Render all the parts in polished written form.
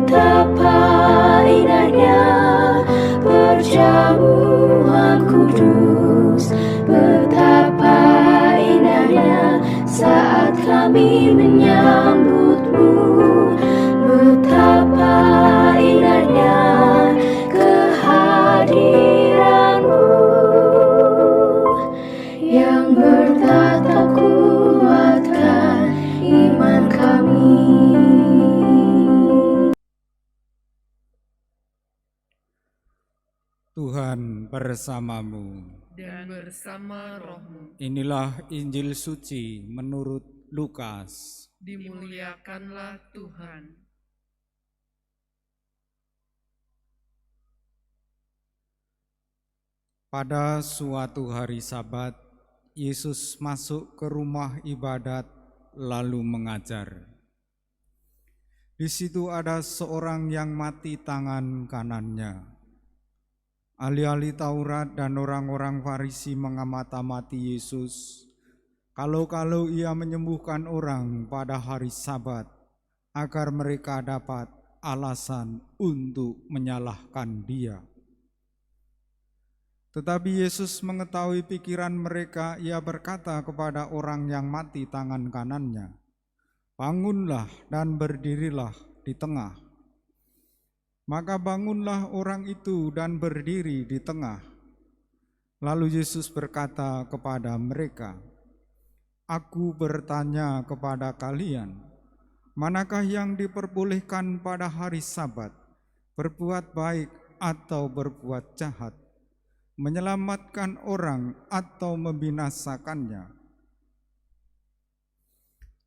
Betapa indahnya perjamuan kudus, betapa indahnya saat kami menyambutmu, betapa indahnya kehadiranmu yang bertatap kuatkan iman kami. Tuhan bersamamu dan bersama rohmu. Inilah Injil suci menurut Lukas. Dimuliakanlah Tuhan. Pada suatu hari Sabat, Yesus masuk ke rumah ibadat lalu mengajar. Di situ ada seorang yang mati tangan kanannya. Ahli-ahli Taurat dan orang-orang Farisi mengamati Yesus, kalau ia menyembuhkan orang pada hari Sabat, agar mereka dapat alasan untuk menyalahkan Dia. Tetapi Yesus mengetahui pikiran mereka, Ia berkata kepada orang yang mati tangan kanannya, "Bangunlah dan berdirilah di tengah." Maka bangunlah orang itu dan berdiri di tengah. Lalu Yesus berkata kepada mereka, "Aku bertanya kepada kalian, manakah yang diperbolehkan pada hari Sabat, berbuat baik atau berbuat jahat, menyelamatkan orang atau membinasakannya?"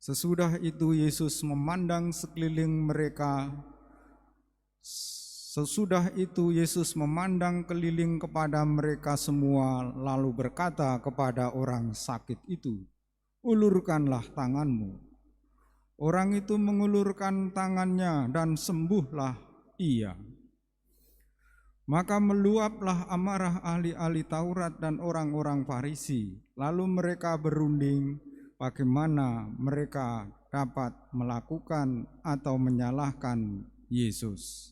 Sesudah itu Yesus memandang sekeliling mereka. Sesudah itu Yesus memandang keliling kepada mereka semua, lalu berkata kepada orang sakit itu, "Ulurkanlah tanganmu." Orang itu mengulurkan tangannya dan sembuhlah ia. Maka meluaplah amarah ahli-ahli Taurat dan orang-orang Farisi. Lalu mereka berunding bagaimana mereka dapat melakukan atau menyalahkan Yesus.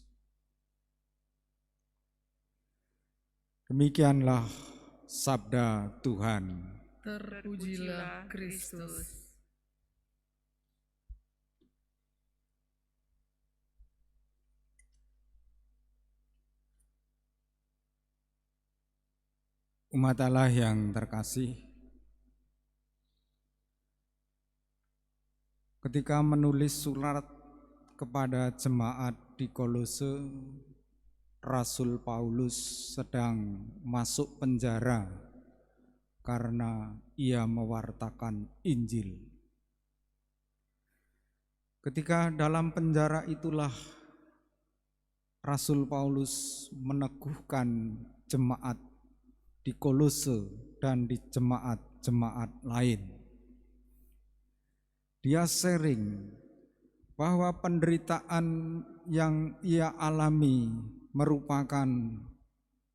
Demikianlah sabda Tuhan. Terpujilah Kristus. Umat Allah yang terkasih, ketika menulis surat kepada jemaat di Kolose, Rasul Paulus sedang masuk penjara karena ia mewartakan Injil. Ketika dalam penjara itulah Rasul Paulus meneguhkan jemaat di Kolose dan di jemaat-jemaat lain. Dia sharing bahwa penderitaan yang ia alami merupakan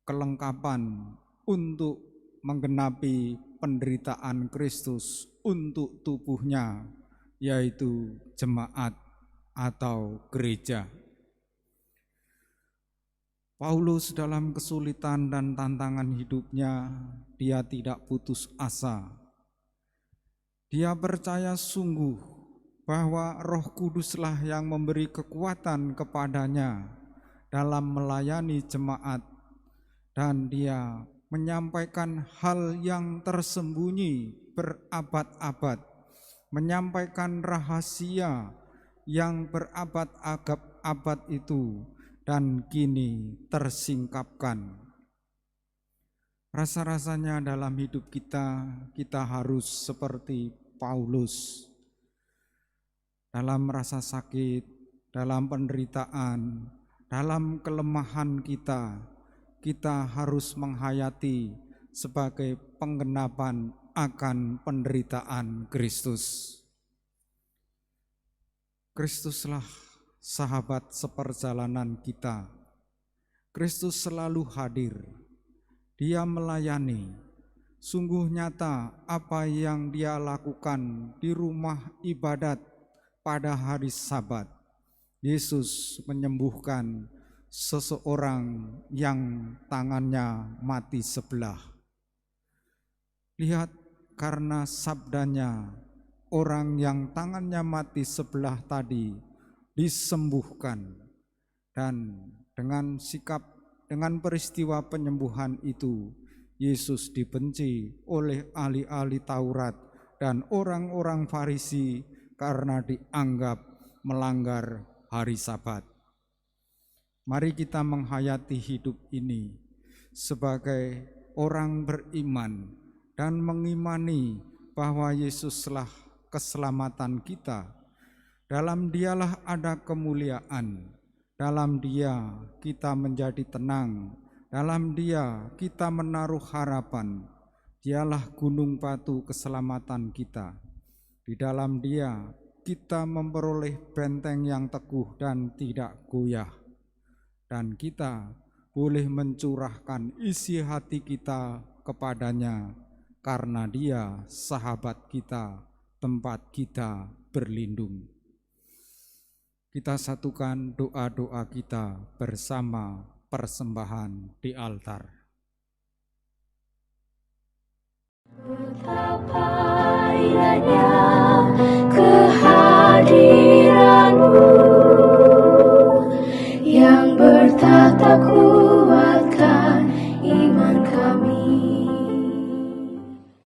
kelengkapan untuk menggenapi penderitaan Kristus untuk tubuhnya, yaitu jemaat atau gereja. Paulus dalam kesulitan dan tantangan hidupnya, dia tidak putus asa. Dia percaya sungguh bahwa Roh Kuduslah yang memberi kekuatan kepadanya dalam melayani jemaat, dan dia menyampaikan hal yang tersembunyi berabad-abad, menyampaikan rahasia yang berabad-abad itu, dan kini tersingkapkan. Rasa-rasanya dalam hidup kita harus seperti Paulus. Dalam rasa sakit, dalam penderitaan, dalam kelemahan kita harus menghayati sebagai penggenapan akan penderitaan Kristus. Kristuslah sahabat seperjalanan kita. Kristus selalu hadir. Dia melayani. Sungguh nyata apa yang dia lakukan di rumah ibadat pada hari Sabat. Yesus menyembuhkan seseorang yang tangannya mati sebelah. Lihat, karena sabdanya, orang yang tangannya mati sebelah tadi disembuhkan. Dan dengan peristiwa penyembuhan itu, Yesus dibenci oleh ahli-ahli Taurat dan orang-orang Farisi karena dianggap melanggar hari Sabat. Mari kita menghayati hidup ini sebagai orang beriman dan mengimani bahwa Yesuslah keselamatan kita. Dalam Dialah ada kemuliaan, dalam Dia kita menjadi tenang, dalam Dia kita menaruh harapan. Dialah gunung batu keselamatan kita. Di dalam Dia kita memperoleh benteng yang teguh dan tidak goyah. Dan kita boleh mencurahkan isi hati kita kepadanya, karena Dia sahabat kita, tempat kita berlindung. Kita satukan doa-doa kita bersama persembahan di altar. Betapa indahnya kehadiran